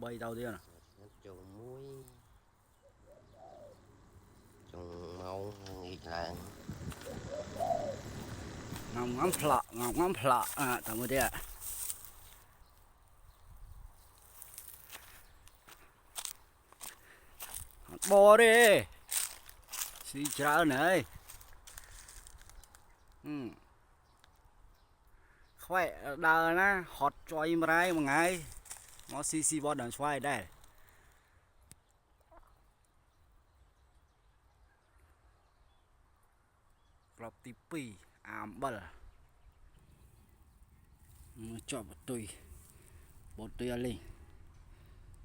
bay tao thế nè trồng muối trồng màu nghỉ làng ngắm phạ à tao mới đi à bò đi xì chả này khoe đờ na hot choi mà rai mà ngày nó xì bò đằng xoay đây lọc tí pì bờ cho bột tùy lên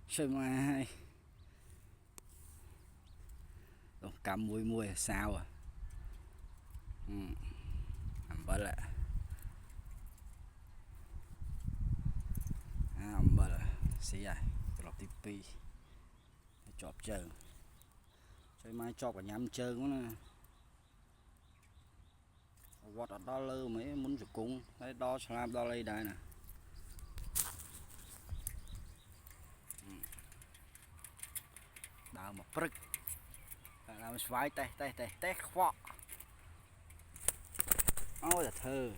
xem mai cầm mùi sao à bờ lại bờ xí à lọc tí pì chọp trơn xem mai chọp cả nhắm trơn quá nè vọt ở đó lơ mấy muốn chụp cung đấy đo làm đo đây đây nè đào một prức làm xoáy tay khoọ ôi là thơ